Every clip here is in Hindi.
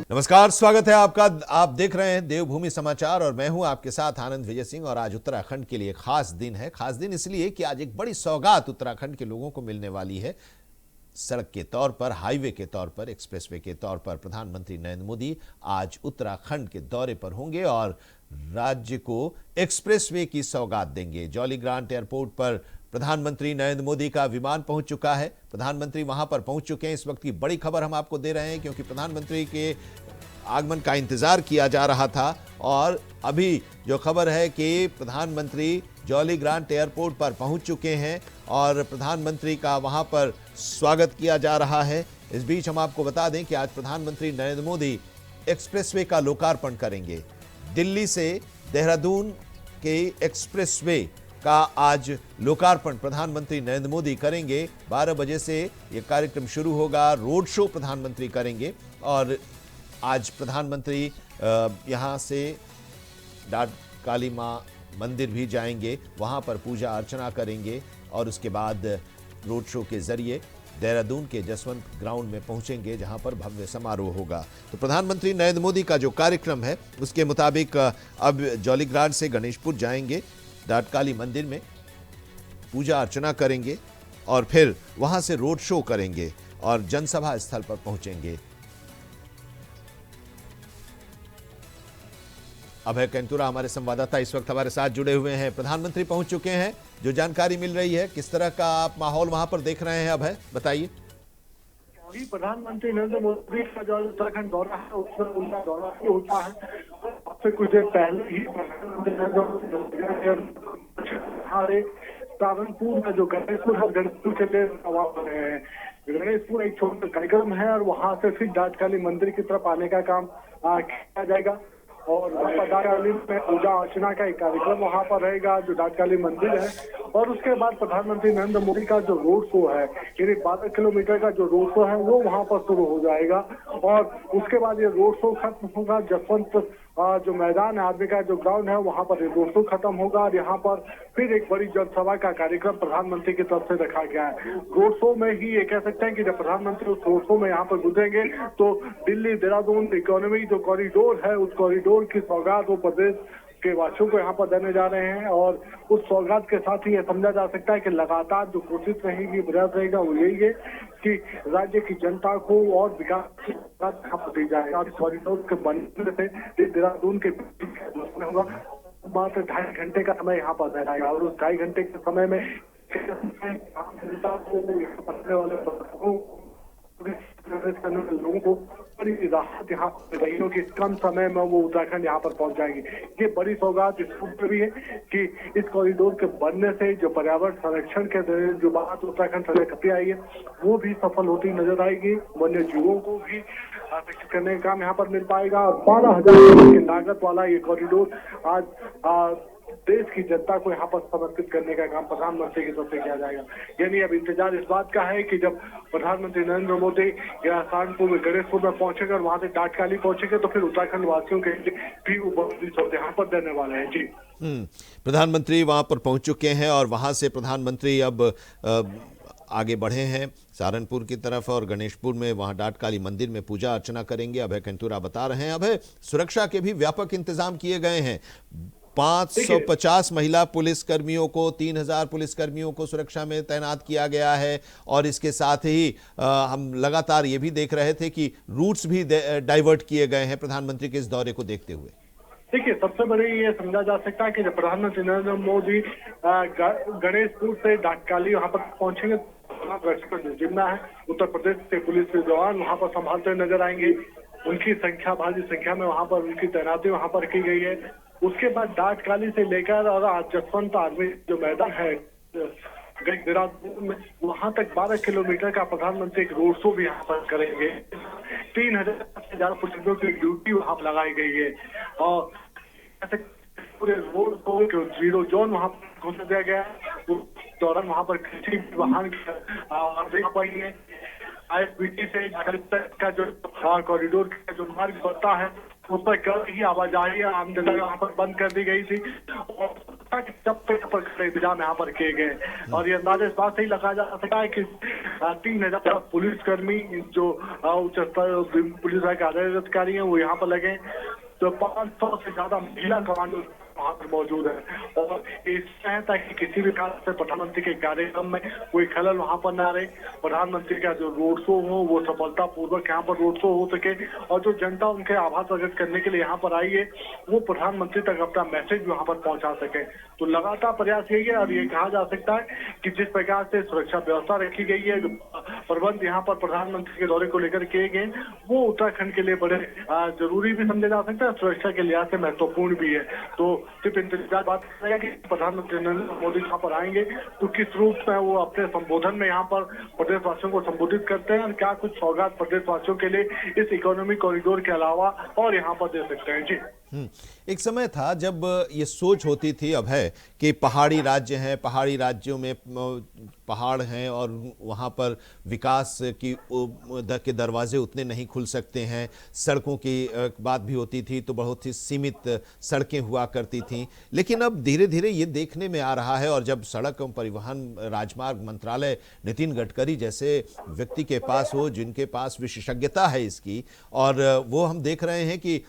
नमस्कार, स्वागत है आपका। आप देख रहे हैं देवभूमि समाचार और मैं हूं आपके साथ आनंद विजय सिंह। और आज उत्तराखंड के लिए खास दिन है। खास दिन इसलिए कि आज एक बड़ी सौगात उत्तराखंड के लोगों को मिलने वाली है। सड़क के तौर पर, हाईवे के तौर पर, एक्सप्रेसवे के तौर पर प्रधानमंत्री नरेंद्र मोदी आज उत्तराखंड के दौरे पर होंगे और राज्य को एक्सप्रेसवे की सौगात देंगे। जॉली ग्रांट एयरपोर्ट पर प्रधानमंत्री नरेंद्र मोदी का विमान पहुंच चुका है। प्रधानमंत्री वहां पर पहुंच चुके हैं। इस वक्त की बड़ी खबर हम आपको दे रहे हैं क्योंकि प्रधानमंत्री के आगमन का इंतजार किया जा रहा था और अभी जो खबर है कि प्रधानमंत्री जॉली ग्रांट एयरपोर्ट पर पहुंच चुके हैं और प्रधानमंत्री का वहां पर स्वागत किया जा रहा है। इस बीच हम आपको बता दें कि आज प्रधानमंत्री नरेंद्र मोदी एक्सप्रेसवे का लोकार्पण करेंगे। दिल्ली से देहरादून के एक्सप्रेसवे का आज लोकार्पण प्रधानमंत्री नरेंद्र मोदी करेंगे। 12 बजे से यह कार्यक्रम शुरू होगा। रोड शो प्रधानमंत्री करेंगे और आज प्रधानमंत्री यहां से डाट काली मां मंदिर भी जाएंगे, वहां पर पूजा अर्चना करेंगे और उसके बाद रोड शो के जरिए देहरादून के जसवंत ग्राउंड में पहुंचेंगे जहां पर भव्य समारोह होगा। तो प्रधानमंत्री नरेंद्र मोदी का जो कार्यक्रम है उसके मुताबिक अब जॉली ग्रांट से गणेशपुर जाएंगे, डाट काली मंदिर में पूजा अर्चना करेंगे और फिर वहां से रोड शो करेंगे और जनसभा स्थल पर पहुंचेंगे। अभय कैंतुरा हमारे संवाददाता इस वक्त हमारे साथ जुड़े हुए हैं। प्रधानमंत्री पहुंच चुके हैं, जो जानकारी मिल रही है, किस तरह का आप माहौल वहां पर देख रहे हैं अभय, बताइए। प्रधानमंत्री नरेंद्र मोदी का जो उत्तराखंड दौरा है उसमें उनका दौरा ही होता है। अब से कुछ देर पहले ही हमारे सारनपुर का जो गणेशपुर है, गणेशपुर के लिए रवाना हो रहे हैं। गणेशपुर एक छोटा कार्यक्रम है और वहां से फिर डाट काली मंदिर की तरफ आने का काम किया जाएगा और डाट काली में पूजा अर्चना का एक कार्यक्रम वहां पर रहेगा जो डाट काली मंदिर है। और उसके बाद प्रधानमंत्री नरेंद्र मोदी का जो रोड शो है, यानी 12 किलोमीटर का जो रोड शो है वो वहां पर शुरू हो जाएगा और उसके बाद ये रोड शो खत्म होगा। जसवंत जो मैदान है, आर्मी का जो ग्राउंड है, वहां पर रोड शो खत्म होगा और यहाँ पर फिर एक बड़ी जनसभा का कार्यक्रम प्रधानमंत्री की तरफ से रखा गया है। रोड शो में ही ये कह सकते हैं कि जब प्रधानमंत्री उस रोड शो में यहाँ पर गुजरेंगे तो दिल्ली देहरादून इकोनॉमी जो कॉरिडोर है, उस कॉरिडोर की सौगात वो प्रदेश के वासियों को यहाँ पर देने जा रहे हैं और उस सौगात के साथ ही ये समझा जा सकता है कि लगातार जो कोशिश रहेगी, प्रयास रहेगा, वो यही है कि राज्य की जनता को और विकास दी जाएगा। कॉरिडोर के बनने से देहरादून के होगा मात्र 2.5 घंटे का समय यहाँ पर रहेगा और उस 2.5 घंटे के समय में लोगों को बड़ी राहत यहाँ रही हो कि कम समय में वो उत्तराखंड यहाँ पर पहुंच जाएंगे। ये बड़ी सौगात इस पर भी है कि इस कॉरिडोर के बनने से जो पर्यावरण संरक्षण के जो बात उत्तराखंड सरकार करती आई है वो भी सफल होती नजर आएगी। वन्य जीवों को भी आकर्षित करने का काम यहाँ पर मिल पाएगा और 12,000 करोड़ की लागत वाला ये कॉरिडोर आज देश की जनता को यहाँ पर समर्पित करने का काम प्रधानमंत्री की तरफ से किया जाएगा। यानी अब इंतजार इस बात का है कि जब प्रधानमंत्री नरेंद्र मोदी सहारनपुर में गणेशपुर में पहुंचेंगे और वहां से डाट काली पहुंचेंगे तो फिर उत्तराखंड वासियों के लिए भी वो यहाँ पर देने वाले हैं। जी, प्रधानमंत्री वहां पर पहुंच चुके हैं और वहां से प्रधानमंत्री अब आगे बढ़े हैं सहारनपुर की तरफ और गणेशपुर में वहां डाट काली मंदिर में पूजा अर्चना करेंगे। अभय कैंतुरा बता रहे हैं। अभय, सुरक्षा के भी व्यापक इंतजाम किए गए हैं। 550 महिला पुलिस कर्मियों को, 3,000 पुलिस कर्मियों को सुरक्षा में तैनात किया गया है और इसके साथ ही हम लगातार ये भी देख रहे थे कि रूट्स भी डाइवर्ट किए गए हैं प्रधानमंत्री के इस दौरे को देखते हुए। देखिए, सबसे बड़ी ये समझा जा सकता है कि जब प्रधानमंत्री नरेंद्र मोदी गणेशपुर से डाट काली वहां पर पहुंचेंगे तो जिम्मा है उत्तर प्रदेश से पुलिस के जवान वहां पर संभालते नजर आएंगे। उनकी संख्या, भारी संख्या में वहां पर उनकी तैनाती वहां पर की गई है। उसके बाद डाट काली से लेकर और आज जसवंत आर्मी जो मैदान है देहरादून में, वहां तक 12 किलोमीटर का प्रधानमंत्री एक रोड शो भी यहाँ पर करेंगे। 3,000 से ज्यादा पुलिसों की ड्यूटी वहां पर लगाई गई है और पूरे रोड शो जीरो जोन वहां पर घोषित किया गया है। उस दौरान वहां पर किसी भी वाहन देख पाएंगे। ISBT से का जो कॉरिडोर का जो मार्ग बनता है उस पर कल ही आवाजाही आम जगह वहां पर बंद कर दी गई थी और चप्पे चप्पे खड़े इंतजाम यहाँ पर किए गए और ये अंदाजा इस बात से ही लगाया जा सकता है कि 3,000 पुलिसकर्मी जो उच्च स्तर पुलिस अधिकारी हैं वो यहाँ पर लगे, तो 500 से ज्यादा महिला कमांडो वहां पर मौजूद है और इससे है ताकि किसी भी कारण से प्रधानमंत्री के कार्यक्रम में कोई खलल वहां पर ना रहे, प्रधानमंत्री का जो रोड शो हो वो सफलतापूर्वक यहाँ पर रोड शो हो सके और जो जनता उनके आभार प्रकट करने के लिए यहाँ पर आई है वो प्रधानमंत्री तक अपना मैसेज वहां पर पहुंचा सके। तो लगातार प्रयास यही है और ये कहा जा सकता है कि जिस प्रकार से सुरक्षा व्यवस्था रखी गई है, जो प्रबंध यहाँ पर प्रधानमंत्री के दौरे को लेकर किए गए वो उत्तराखंड के लिए बड़े जरूरी भी समझे जा सकते हैं, सुरक्षा के लिहाज से महत्वपूर्ण भी है। तो सिर्फ इंतजार बात करेगा कि प्रधानमंत्री नरेंद्र मोदी यहाँ पर आएंगे तो किस रूप में वो अपने संबोधन में यहाँ पर प्रदेशवासियों को संबोधित करते हैं और क्या कुछ सौगात प्रदेशवासियों के लिए इस इकोनॉमिक कॉरिडोर के अलावा और यहाँ पर दे सकते हैं। जी एक समय था जब ये सोच होती थी अभय कि पहाड़ी राज्य हैं, पहाड़ी राज्यों में पहाड़ हैं और वहाँ पर विकास के दरवाजे उतने नहीं खुल सकते हैं, सड़कों की बात भी होती थी तो बहुत ही सीमित सड़कें हुआ करती थीं। लेकिन अब धीरे धीरे ये देखने में आ रहा है और जब सड़क एवं परिवहन राजमार्ग मंत्रालय नितिन गडकरी जैसे व्यक्ति के पास हो जिनके पास विशेषज्ञता है इसकी, और वो हम देख रहे हैं कि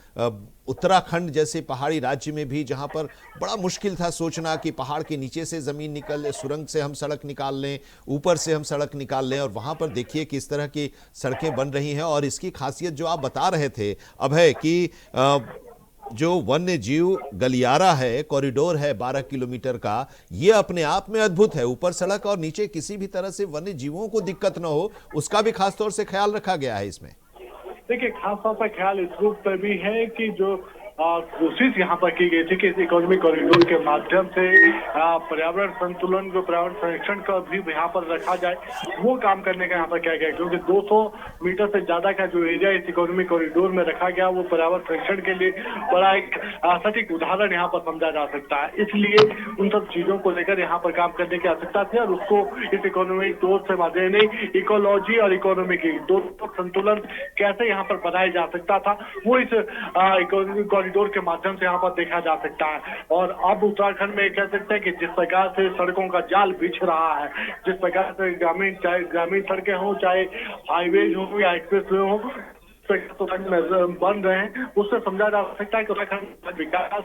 उत्तराखंड जैसे पहाड़ी राज्य में भी जहां पर बड़ा मुश्किल था सोचना कि पहाड़ के नीचे से जमीन निकल, सुरंग से हम सड़क निकाल लें, ऊपर से हम सड़क निकाल लें, और वहां पर देखिए किस तरह की सड़कें बन रही हैं। और इसकी खासियत जो आप बता रहे थे अभय कि जो वन्य जीव गलियारा है, कॉरिडोर है 12 किलोमीटर का, ये अपने आप में अद्भुत है। ऊपर सड़क और नीचे किसी भी तरह से वन्य जीवों को दिक्कत न हो उसका भी खासतौर से ख्याल रखा गया है इसमें। देखिए खास तौर पर ख्याल इस रूप पर भी है कि जो कोशिश यहाँ पर की गई थी कि इस इकोनॉमिक कॉरिडोर के माध्यम से पर्यावरण संतुलन को, पर्यावरण संरक्षण का भी यहाँ पर रखा जाए, वो काम करने का यहाँ पर किया गया। क्योंकि 200 मीटर से ज्यादा का जो एरिया इस इकोनॉमिक कॉरिडोर में रखा गया वो पर्यावरण संरक्षण के लिए बड़ा एक सटीक उदाहरण यहाँ पर समझा जा सकता है। इसलिए उन सब चीजों को लेकर यहाँ पर काम करने की आवश्यकता थी और उसको इस इकोनॉमिक तौर से माध्यम इकोलॉजी और इकोनॉमी की दोनों संतुलन कैसे यहाँ पर बनाया जा सकता था वो इस इकोनॉमिक कॉरिडोर के माध्यम से यहाँ पर देखा जा सकता है। और अब उत्तराखंड में कह सकते हैं कि जिस प्रकार से सड़कों का जाल बिछ रहा है, जिस प्रकार से चाहे ग्रामीण सड़कें हो, चाहे हाईवे हो या एक्सप्रेस हो तो बन रहे हैं, उससे समझा जा सकता है कि उत्तराखंड विकास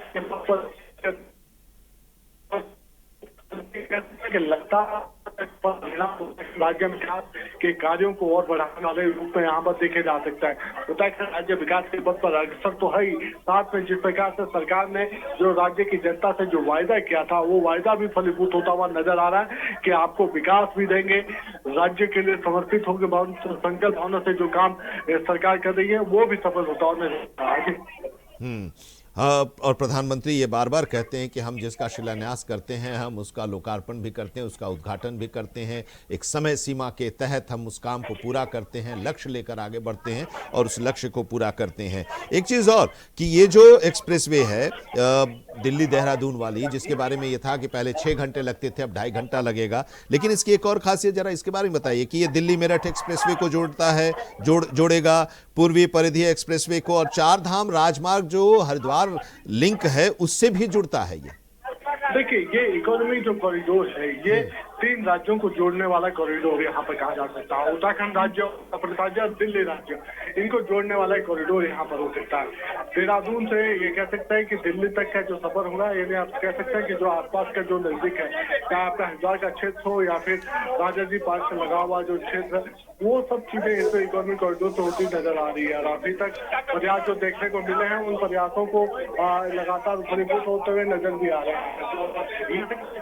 के लगता राज्य विकास के कार्यों को और बढ़ाने वाले रूप में यहाँ पर देखे जा सकता है। उत्तराखंड राज्य विकास के पथ पर अग्रसर तो है ही, साथ में जिस प्रकार से सरकार ने जो राज्य की जनता से जो वायदा किया था वो वायदा भी फलीभूत होता हुआ नजर आ रहा है कि आपको विकास भी देंगे, राज्य के लिए समर्पित होकर संकल्प भावना से जो काम सरकार कर रही है वो भी सफल होता हुआ नजर आ रहा है। और प्रधानमंत्री ये बार बार कहते हैं कि हम जिसका शिलान्यास करते हैं हम उसका लोकार्पण भी करते हैं, उसका उद्घाटन भी करते हैं, एक समय सीमा के तहत हम उस काम को पूरा करते हैं, लक्ष्य लेकर आगे बढ़ते हैं और उस लक्ष्य को पूरा करते हैं। एक चीज़ और कि ये जो एक्सप्रेसवे है दिल्ली देहरादून वाली, जिसके बारे में ये था कि पहले 6 घंटे लगते थे अब 2.5 घंटा लगेगा, लेकिन इसकी एक और खासियत जरा इसके बारे में बताइए कि ये दिल्ली मेरठ एक्सप्रेसवे को जोड़ता है, जोड़ेगा पूर्वी परिधीय एक्सप्रेसवे को, और 4 धाम राजमार्ग जो हरिद्वार लिंक है उससे भी जुड़ता है। ये देखिए ये इकोनॉमिक जो कॉरिडोर है ये 3 राज्यों को जोड़ने वाला कॉरिडोर यहाँ पर कहा जा सकता है। उत्तराखंड राज्य, उत्तर प्रदेश राज्य और दिल्ली राज्य, इनको जोड़ने वाला कॉरिडोर यहाँ पर हो सकता है। देहरादून से ये कह सकते हैं कि दिल्ली तक का जो सफर होगा, यानी आप कह सकते हैं कि जो आसपास का जो नजदीक है, चाहे आपका हरिद्वार का क्षेत्र हो या फिर राजा जी पार्क से लगा हुआ जो क्षेत्र है, वो सब चीजें इस इकोनॉमिक कॉरिडोर से होती नजर आ रही है। और अभी तक प्रयास जो देखने को मिले हैं उन प्रयासों को लगातार फलीभूत होते हुए नजर भी आ रहे हैं।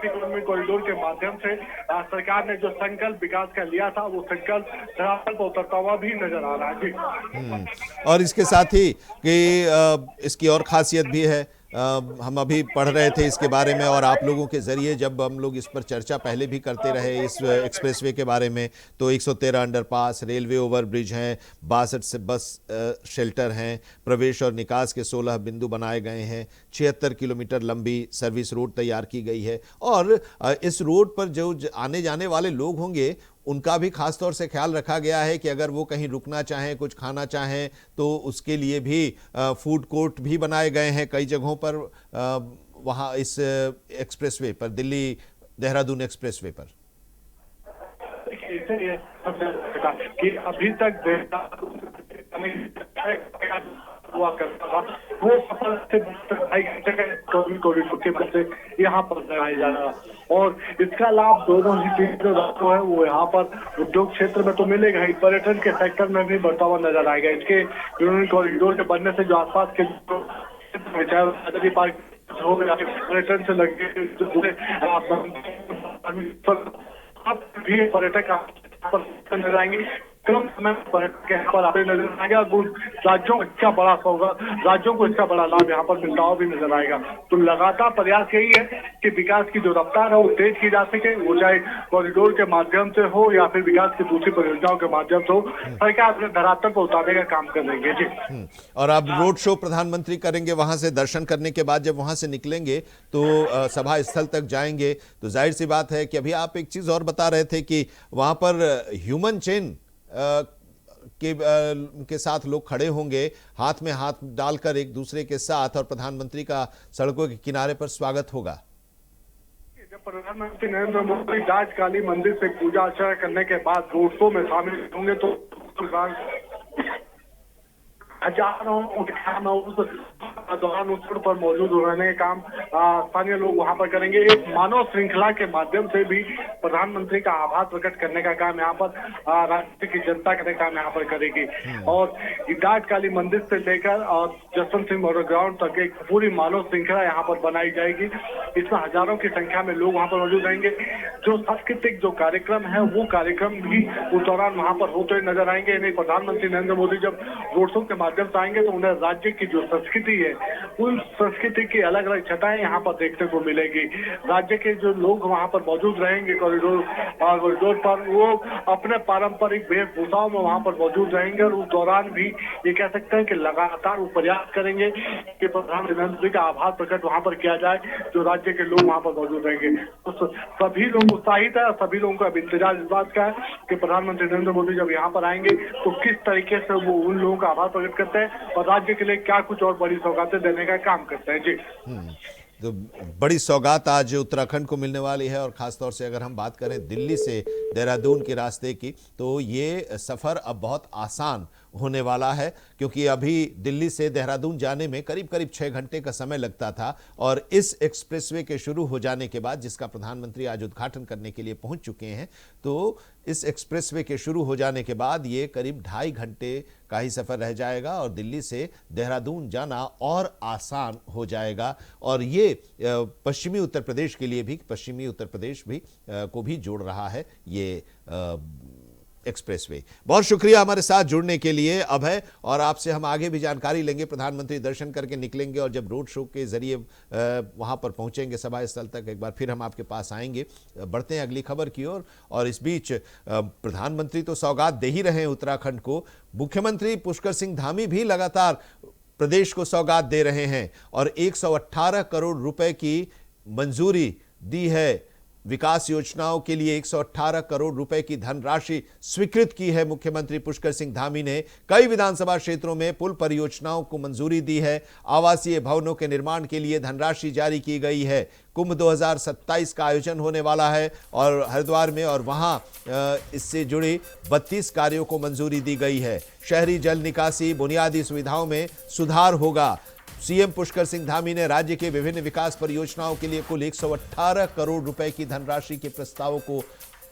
इकोनॉमिक कॉरिडोर के माध्यम से सरकार ने जो संकल्प विकास का लिया था वो संकल्प धरातल पर उतरता हुआ भी नजर आ रहा है। जी और इसके साथ ही कि इसकी और खासियत भी है, हम अभी पढ़ रहे थे इसके बारे में और आप लोगों के जरिए जब हम लोग इस पर चर्चा पहले भी करते रहे इस एक्सप्रेसवे के बारे में, तो 113 अंडरपास, रेलवे ओवरब्रिज हैं, 62 से बस शेल्टर हैं, प्रवेश और निकास के 16 बिंदु बनाए गए हैं, 76 किलोमीटर लंबी सर्विस रोड तैयार की गई है। और इस रोड पर जो आने जाने वाले लोग होंगे उनका भी खास तौर से ख्याल रखा गया है कि अगर वो कहीं रुकना चाहें, कुछ खाना चाहें, तो उसके लिए भी फूड कोर्ट भी बनाए गए हैं कई जगहों पर वहाँ इस एक्सप्रेसवे पर, दिल्ली देहरादून एक्सप्रेसवे पर? ऐसे ही है कि अभी तक हुआ करता था, वो सफर से 2.5 घंटे का कॉरिडोर के वजह से यहाँ पर लगाया जा रहा है। और इसका लाभ दोनों ही चीज जो है वो यहाँ पर उद्योग क्षेत्र में तो मिलेगा ही, पर्यटन के सेक्टर में भी बढ़ता हुआ नजर आएगा। इसके कॉरिडोर के बनने से जो आसपास के चाहे पार्क हो गया, पर्यटन से लगे भी पर्यटक नजर आएंगे, कम समय में पर्यटक के यहाँ पर आते नजर आएगा। राज्यों को इसका बड़ा होगा, राज्यों को इसका बड़ा लाभ यहाँ पर मिलता हुआ भी नजर आएगा। तो लगातार प्रयास यही है कि विकास की जो रफ्तार है वो तेज की जा सके, वो चाहे कॉरिडोर के माध्यम से हो या फिर विकास की दूसरी परियोजनाओं के माध्यम से हो। सरकार अपने धरातल पर उतारने का काम कर रही है। जी। और अब रोड शो प्रधानमंत्री करेंगे, वहां से दर्शन करने के बाद जब वहां से निकलेंगे तो सभा स्थल तक जाएंगे, तो जाहिर सी बात है कि अभी आप एक चीज और बता रहे थे कि वहां पर ह्यूमन चेन के साथ लोग खड़े होंगे, हाथ में हाथ डालकर एक दूसरे के साथ, और प्रधानमंत्री का सड़कों के किनारे पर स्वागत होगा। जब प्रधानमंत्री नरेंद्र मोदी डाच काली मंदिर से पूजा अर्चना करने के बाद रोड शो में शामिल होंगे तो हजारों उस दौरान उस पर मौजूद रहने का काम स्थानीय लोग वहां पर करेंगे। एक मानव श्रृंखला के माध्यम से भी प्रधानमंत्री का आभार प्रकट करने का काम यहाँ पर राज्य की जनता करने का काम यहाँ पर करेगी। और डाट काली मंदिर से लेकर और जसवंत सिंह मोटर ग्राउंड तक एक पूरी मानव श्रृंखला यहाँ पर बनाई जाएगी। इसमें हजारों की संख्या में लोग वहाँ पर मौजूद रहेंगे। जो सांस्कृतिक जो कार्यक्रम है वो कार्यक्रम भी उस दौरान वहाँ पर होते हुए नजर आएंगे। नहीं, प्रधानमंत्री नरेंद्र मोदी जब रोड शो के माध्यम से आएंगे तो उन्हें राज्य की जो संस्कृति है उन संस्कृति की अलग अलग छटाएं यहाँ पर देखने को मिलेगी। राज्य के जो लोग वहाँ पर मौजूद रहेंगे कॉरिडोर पर, वो अपने पारंपरिक वेशभूषाओं में वहाँ पर मौजूद रहेंगे। और उस दौरान भी ये कह सकते हैं कि लगातार वो प्रयास करेंगे कि प्रधानमंत्री नरेंद्र मोदी का आभार प्रकट वहाँ पर किया जाए। जो राज्य के लोग वहाँ पर मौजूद रहेंगे तो सभी लोग उत्साहित है और सभी लोगों का इंतजार इस बात का है कि प्रधानमंत्री नरेंद्र मोदी जब यहाँ पर आएंगे तो किस तरीके से वो उन लोगों का आभार प्रकट करते हैं और राज्य के लिए क्या कुछ और बड़ी सौगातें देने का काम करते हैं। जी। तो बड़ी सौगात आज उत्तराखंड को मिलने वाली है, और खासतौर से अगर हम बात करें दिल्ली से देहरादून के रास्ते की, तो ये सफ़र अब बहुत आसान होने वाला है, क्योंकि अभी दिल्ली से देहरादून जाने में करीब करीब 6 घंटे का समय लगता था, और इस एक्सप्रेसवे के शुरू हो जाने के बाद, जिसका प्रधानमंत्री आज उद्घाटन करने के लिए पहुंच चुके हैं, तो इस एक्सप्रेसवे के शुरू हो जाने के बाद ये करीब 2.5 घंटे का ही सफ़र रह जाएगा और दिल्ली से देहरादून जाना और आसान हो जाएगा। और ये पश्चिमी उत्तर प्रदेश के लिए भी, पश्चिमी उत्तर प्रदेश भी को भी जोड़ रहा है ये एक्सप्रेसवे। बहुत शुक्रिया हमारे साथ जुड़ने के लिए अभय, और आपसे हम आगे भी जानकारी लेंगे। प्रधानमंत्री दर्शन करके निकलेंगे और जब रोड शो के जरिए वहां पर पहुंचेंगे सभा स्थल तक, एक बार फिर हम आपके पास आएंगे। बढ़ते हैं अगली खबर की ओर, और इस बीच प्रधानमंत्री तो सौगात दे ही रहे हैं उत्तराखंड को, मुख्यमंत्री पुष्कर सिंह धामी भी लगातार प्रदेश को सौगात दे रहे हैं, और 118 करोड़ रुपए की मंजूरी दी है। विकास योजनाओं के लिए 118 करोड़ रुपए की धनराशि स्वीकृत की है मुख्यमंत्री पुष्कर सिंह धामी ने। कई विधानसभा क्षेत्रों में पुल परियोजनाओं को मंजूरी दी है। आवासीय भवनों के निर्माण के लिए धनराशि जारी की गई है। कुंभ 2027 का आयोजन होने वाला है और हरिद्वार में, और वहां इससे जुड़ी 32 कार्यों को मंजूरी दी गई है। शहरी जल निकासी, बुनियादी सुविधाओं में सुधार होगा। सीएम पुष्कर सिंह धामी ने राज्य के विभिन्न विकास परियोजनाओं के लिए कुल 118 करोड़ रुपए की धनराशि के प्रस्तावों को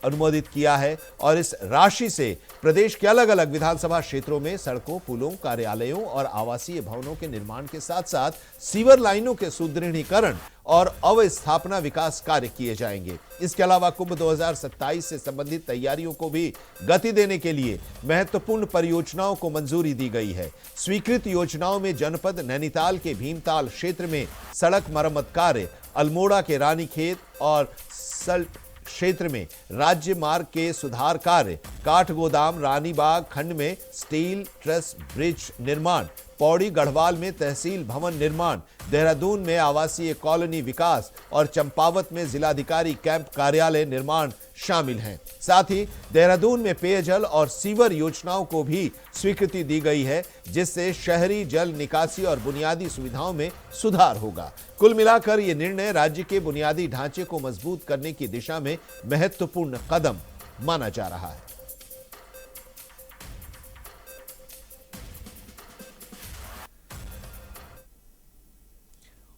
अनुमोदित किया है, और इस राशि से प्रदेश के अलग अलग विधानसभा क्षेत्रों में सड़कों, पुलों, कार्यालयों और आवासीय भवनों के निर्माण के साथ साथ सीवर लाइनों के सुदृढ़ीकरण और अवस्थापना विकास कार्य किए जाएंगे। इसके अलावा कुंभ 2027 से संबंधित तैयारियों को भी गति देने के लिए महत्वपूर्ण परियोजनाओं को मंजूरी दी गई है। स्वीकृत योजनाओं में जनपद नैनीताल के भीमताल क्षेत्र में सड़क मरम्मत कार्य, अल्मोड़ा के रानीखेत और सल्ट क्षेत्र में राज्य मार्ग के सुधार कार्य, काठगोदाम रानीबाग खंड में स्टील ट्रस ब्रिज निर्माण, पौड़ी गढ़वाल में तहसील भवन निर्माण, देहरादून में आवासीय कॉलोनी विकास और चंपावत में जिलाधिकारी कैंप कार्यालय निर्माण शामिल हैं। साथ ही देहरादून में पेयजल और सीवर योजनाओं को भी स्वीकृति दी गई है, जिससे शहरी जल निकासी और बुनियादी सुविधाओं में सुधार होगा। कुल मिलाकर यह निर्णय राज्य के बुनियादी ढांचे को मजबूत करने की दिशा में महत्वपूर्ण कदम माना जा रहा है।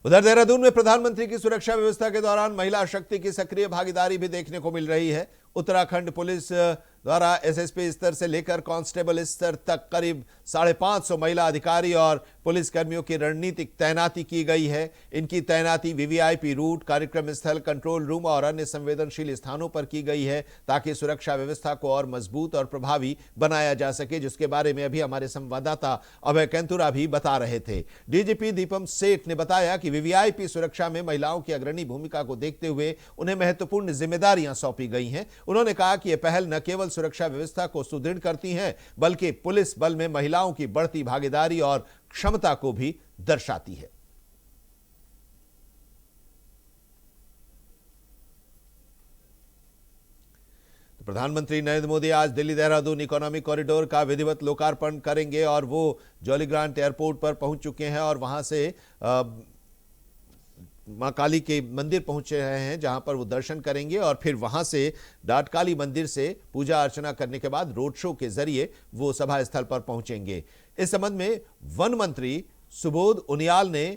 उधर देहरादून में प्रधानमंत्री की सुरक्षा व्यवस्था के दौरान महिला शक्ति की सक्रिय भागीदारी भी देखने को मिल रही है। उत्तराखंड पुलिस द्वारा एसएसपी स्तर से लेकर कांस्टेबल स्तर तक करीब 550 महिला अधिकारी और पुलिसकर्मियों की रणनीतिक तैनाती की गई है। इनकी तैनाती वीवीआईपी रूट, कार्यक्रम स्थल, कंट्रोल रूम और अन्य संवेदनशील स्थानों पर की गई है, ताकि सुरक्षा व्यवस्था को और मजबूत और प्रभावी बनाया जा सके, जिसके बारे में अभी हमारे संवाददाता अभय कैंतुरा भी बता रहे थे। डीजीपी दीपम सेठ ने बताया कि वीवीआईपी सुरक्षा में महिलाओं की अग्रणी भूमिका को देखते हुए उन्हें महत्वपूर्ण जिम्मेदारियां सौंपी गई हैं। उन्होंने कहा कि यह पहल न केवल सुरक्षा व्यवस्था को सुदृढ़ करती है, बल्कि पुलिस बल में महिलाओं की बढ़ती भागीदारी और क्षमता को भी दर्शाती है। तो प्रधानमंत्री नरेंद्र मोदी आज दिल्ली देहरादून इकोनॉमिक कॉरिडोर का विधिवत लोकार्पण करेंगे और वो जॉली ग्रांट एयरपोर्ट पर पहुंच चुके हैं और वहां से मां काली के मंदिर पहुंचे रहे हैं, जहां पर वो दर्शन करेंगे और फिर वहां से डाट काली मंदिर से पूजा अर्चना करने के बाद रोड शो के जरिए वो सभा स्थल पर पहुंचेंगे। इस संबंध में वन मंत्री सुबोध उनियाल ने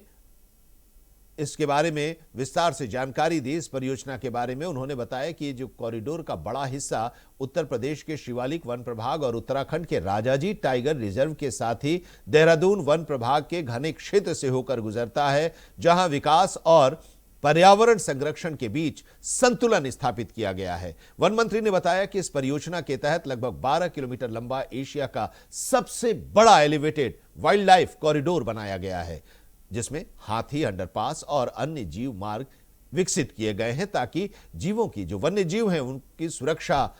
इसके बारे में विस्तार से जानकारी दी। इस परियोजना के बारे में उन्होंने बताया कि ये जो कॉरिडोर का बड़ा हिस्सा उत्तर प्रदेश के शिवालिक वन प्रभाग और उत्तराखंड के राजाजी टाइगर रिजर्व के साथ ही देहरादून वन प्रभाग के घने क्षेत्र से होकर गुजरता है, जहां विकास और पर्यावरण संरक्षण के बीच संतुलन स्थापित किया गया है। वन मंत्री ने बताया कि इस परियोजना के तहत लगभग 12 किलोमीटर लंबा एशिया का सबसे बड़ा एलिवेटेड वाइल्ड लाइफ कॉरिडोर बनाया गया है, जिसमें हाथी, अंडरपास और अन्य जीव मार्ग विकसित किए गए हैं, ताकि जीवों की, जो वन्य जीव हैं, उनकी सुरक्षा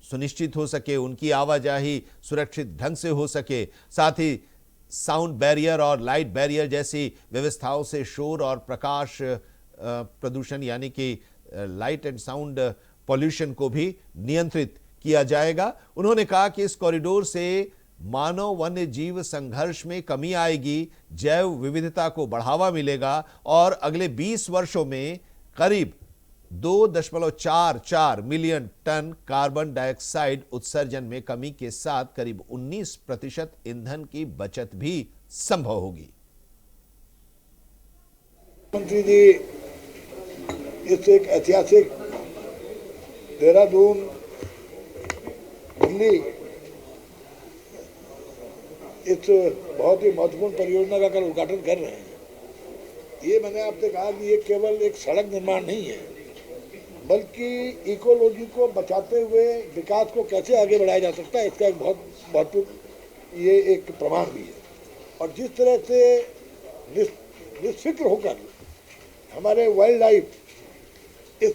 सुनिश्चित हो सके, उनकी आवाजाही सुरक्षित ढंग से हो सके। साथ ही साउंड बैरियर और लाइट बैरियर जैसी व्यवस्थाओं से शोर और प्रकाश प्रदूषण यानी कि लाइट एंड साउंड पॉल्यूशन को भी नियंत्रित किया जाएगा। उन्होंने कहा कि इस कॉरिडोर से मानव वन्य जीव संघर्ष में कमी आएगी, जैव विविधता को बढ़ावा मिलेगा और अगले 20 वर्षों में करीब 2.44 मिलियन टन कार्बन डाइऑक्साइड उत्सर्जन में कमी के साथ करीब 19% ईंधन की बचत भी संभव होगी। मंत्री जी इस एक ऐतिहासिक देहरादून दिल्ली इस बहुत ही महत्वपूर्ण परियोजना का कल उद्घाटन कर रहे हैं। ये मैंने आपसे कहा कि ये केवल एक सड़क निर्माण नहीं है, बल्कि इकोलॉजी को बचाते हुए विकास को कैसे आगे बढ़ाया जा सकता है, इसका एक बहुत महत्वपूर्ण ये एक प्रमाण भी है। और जिस तरह से निश्चित होकर हमारे वाइल्ड लाइफ इस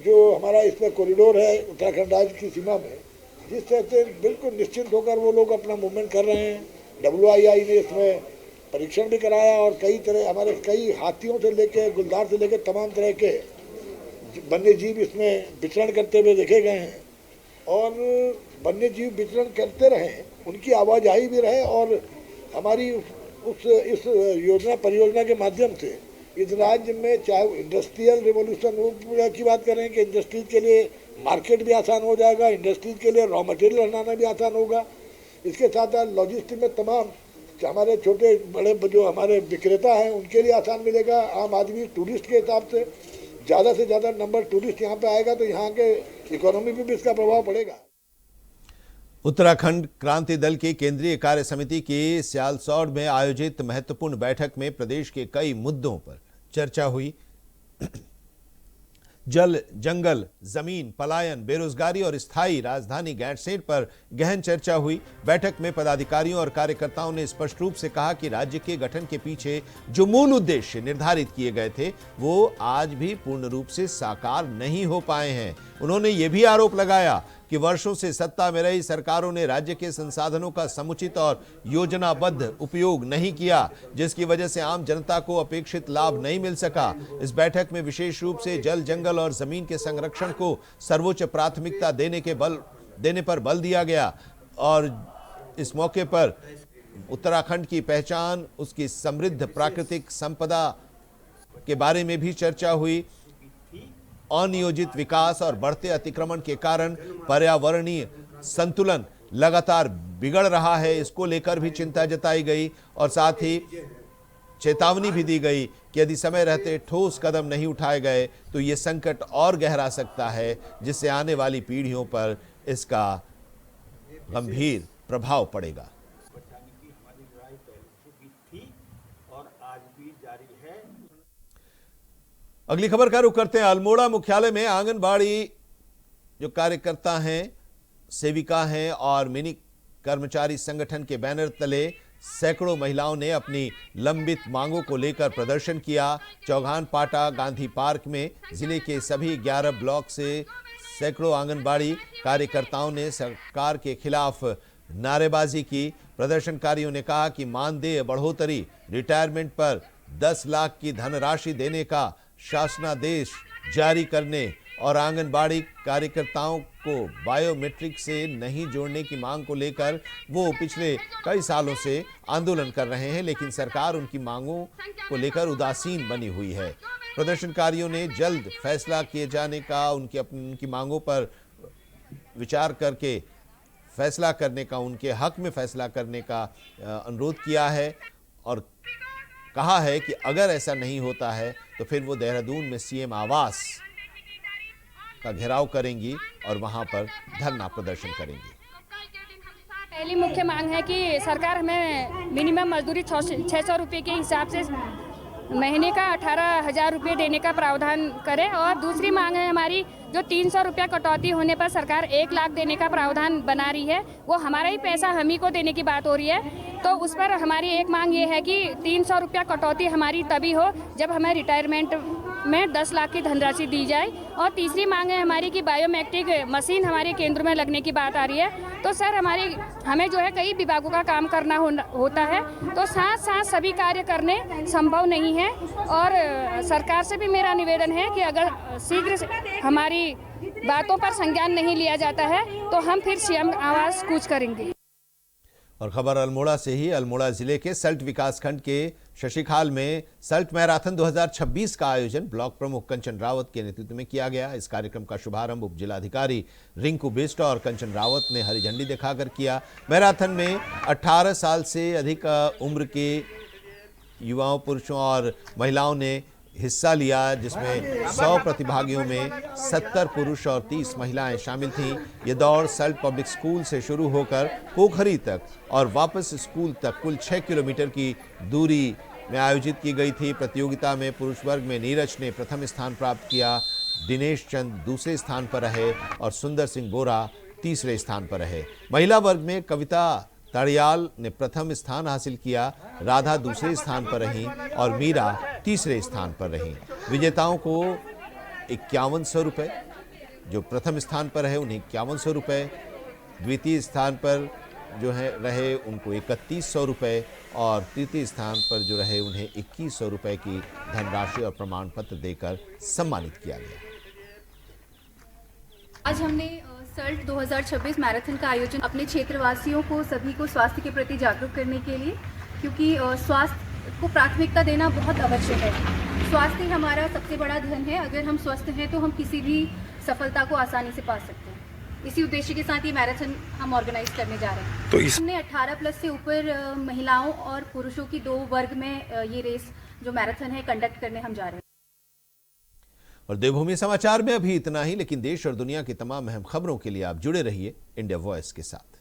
जो हमारा इसमें कॉरिडोर है उत्तराखंड राज्य की सीमा में, जिस तरह से बिल्कुल निश्चिंत होकर वो लोग अपना मूवमेंट कर रहे हैं। WII ने इसमें परीक्षण भी कराया और हमारे कई हाथियों से लेकर गुलदार से लेकर तमाम तरह के वन्य जीव इसमें विचरण करते हुए देखे गए हैं। और वन्य जीव विचरण करते रहें, उनकी आवाजाही भी रहे और हमारी इस परियोजना के माध्यम से इस राज्य में चाहे इंडस्ट्रियल रिवोल्यूशन की बात करें कि इंडस्ट्रीज के लिए मार्केट भी आसान हो जाएगा, इंडस्ट्रीज के लिए रॉ मटेरियल हटाना भी आसान होगा। इसके साथ साथ लॉजिस्टिक में तमाम हमारे छोटे बड़े जो हमारे विक्रेता हैं उनके लिए आसान मिलेगा। आम आदमी टूरिस्ट के हिसाब से ज़्यादा से ज़्यादा नंबर टूरिस्ट यहाँ पे आएगा तो यहाँ के इकोनॉमी पे भी इसका प्रभाव पड़ेगा। उत्तराखंड क्रांति दल की केंद्रीय कार्य समिति की सियालसौड़ में आयोजित महत्वपूर्ण बैठक में प्रदेश के कई मुद्दों पर चर्चा हुई। जल, जंगल, जमीन, पलायन, बेरोजगारी और स्थायी राजधानी गैरसैंण पर गहन चर्चा हुई। बैठक में पदाधिकारियों और कार्यकर्ताओं ने स्पष्ट रूप से कहा कि राज्य के गठन के पीछे जो मूल उद्देश्य निर्धारित किए गए थे वो आज भी पूर्ण रूप से साकार नहीं हो पाए हैं। उन्होंने ये भी आरोप लगाया कि वर्षों से सत्ता में रही सरकारों ने राज्य के संसाधनों का समुचित और योजनाबद्ध उपयोग नहीं किया, जिसकी वजह से आम जनता को अपेक्षित लाभ नहीं मिल सका। इस बैठक में विशेष रूप से जल, जंगल और जमीन के संरक्षण को सर्वोच्च प्राथमिकता देने पर बल दिया गया और इस मौके पर उत्तराखंड की पहचान, उसकी समृद्ध प्राकृतिक संपदा के बारे में भी चर्चा हुई। अनियोजित विकास और बढ़ते अतिक्रमण के कारण पर्यावरणीय संतुलन लगातार बिगड़ रहा है, इसको लेकर भी चिंता जताई गई और साथ ही चेतावनी भी दी गई कि यदि समय रहते ठोस कदम नहीं उठाए गए तो ये संकट और गहरा सकता है, जिससे आने वाली पीढ़ियों पर इसका गंभीर प्रभाव पड़ेगा। अगली खबर का रुख करते हैं। अल्मोड़ा मुख्यालय में आंगनबाड़ी जो कार्यकर्ता हैं, सेविका हैं और मिनी कर्मचारी संगठन के बैनर तले सैकड़ों महिलाओं ने अपनी लंबित मांगों को लेकर प्रदर्शन किया। चौगान पाटा गांधी पार्क में जिले के सभी 11 ब्लॉक से सैकड़ों आंगनबाड़ी कार्यकर्ताओं ने सरकार के खिलाफ नारेबाजी की। प्रदर्शनकारियों ने कहा कि मानदेय बढ़ोतरी, रिटायरमेंट पर 10 लाख की धनराशि देने का शासनादेश जारी करने और आंगनबाड़ी कार्यकर्ताओं को बायोमेट्रिक से नहीं जोड़ने की मांग को लेकर वो पिछले कई सालों से आंदोलन कर रहे हैं, लेकिन सरकार उनकी मांगों को लेकर उदासीन बनी हुई है। प्रदर्शनकारियों ने जल्द फैसला किए जाने का, उनकी मांगों पर विचार करके फैसला करने का, उनके हक में फैसला करने का अनुरोध किया है और कहा है कि अगर ऐसा नहीं होता है तो फिर वो देहरादून में सीएम आवास का घेराव करेंगी और वहां पर धरना प्रदर्शन करेंगी। पहली मुख्य मांग है कि सरकार हमें मिनिमम मजदूरी 600 रुपये के हिसाब से महीने का 18,000 रुपये देने का प्रावधान करे और दूसरी मांग है हमारी जो 300 रुपया कटौती होने पर सरकार 1 लाख देने का प्रावधान बना रही है, वो हमारा ही पैसा हम ही को देने की बात हो रही है। तो उस पर हमारी एक मांग ये है कि 300 रुपया कटौती हमारी तभी हो जब हमें रिटायरमेंट में 10 लाख की धनराशि दी जाए। और तीसरी मांग है हमारी कि बायोमेट्रिक मशीन हमारे केंद्र में लगने की बात आ रही है। तो सर हमें जो है कई विभागों का काम करना होता है, तो साथ साथ सभी कार्य करने संभव नहीं है। और सरकार से भी मेरा निवेदन है कि अगर शीघ्र हमारी बातों पर संज्ञान नहीं लिया जाता है तो हम फिर सीएम आवास कूच करेंगे। और खबर अल्मोड़ा से ही। अल्मोड़ा जिले के सल्ट विकासखंड के शशिखाल में सल्ट मैराथन 2026 का आयोजन ब्लॉक प्रमुख कंचन रावत के नेतृत्व में किया गया। इस कार्यक्रम का शुभारंभ उप जिलाधिकारी रिंकू बिष्ट और कंचन रावत ने हरी झंडी दिखाकर किया। मैराथन में 18 साल से अधिक उम्र के युवाओं, पुरुषों और महिलाओं ने हिस्सा लिया, जिसमें 100 प्रतिभागियों में 70 पुरुष और 30 महिलाएं शामिल थीं। ये दौड़ सल्ट पब्लिक स्कूल से शुरू होकर पोखरी तक और वापस स्कूल तक कुल 6 किलोमीटर की दूरी में आयोजित की गई थी। प्रतियोगिता में पुरुष वर्ग में नीरज ने प्रथम स्थान प्राप्त किया, दिनेश चंद दूसरे स्थान पर रहे और सुंदर सिंह बोरा तीसरे स्थान पर रहे। महिला वर्ग में कविता तड़ियाल ने प्रथम स्थान हासिल किया, राधा दूसरे स्थान पर रहीं और मीरा तीसरे स्थान पर रहीं। विजेताओं को 5100 रुपये, जो प्रथम स्थान पर रहे उन्हें 5100 रुपये, द्वितीय स्थान पर जो है रहे उनको 3100 रुपये और तृतीय स्थान पर जो रहे उन्हें 2100 रुपये की धनराशि और प्रमाण पत्र देकर सम्मानित किया गया। आज हमने सल्ट 2026 मैराथन का आयोजन अपने क्षेत्रवासियों को, सभी को स्वास्थ्य के प्रति जागरूक करने के लिए, क्योंकि स्वास्थ्य को प्राथमिकता देना बहुत आवश्यक है। स्वास्थ्य ही हमारा सबसे बड़ा धन है। अगर हम स्वस्थ हैं तो हम किसी भी सफलता को आसानी से पा सकते हैं। इसी उद्देश्य के साथ ये मैराथन हम ऑर्गेनाइज करने जा रहे हैं। तो हमने 18+ से ऊपर महिलाओं और पुरुषों की 2 वर्ग में ये रेस जो मैराथन है कंडक्ट करने हम जा रहे हैं। और देवभूमि समाचार में अभी इतना ही, लेकिन देश और दुनिया की तमाम अहम खबरों के लिए आप जुड़े रहिए इंडिया वॉइस के साथ।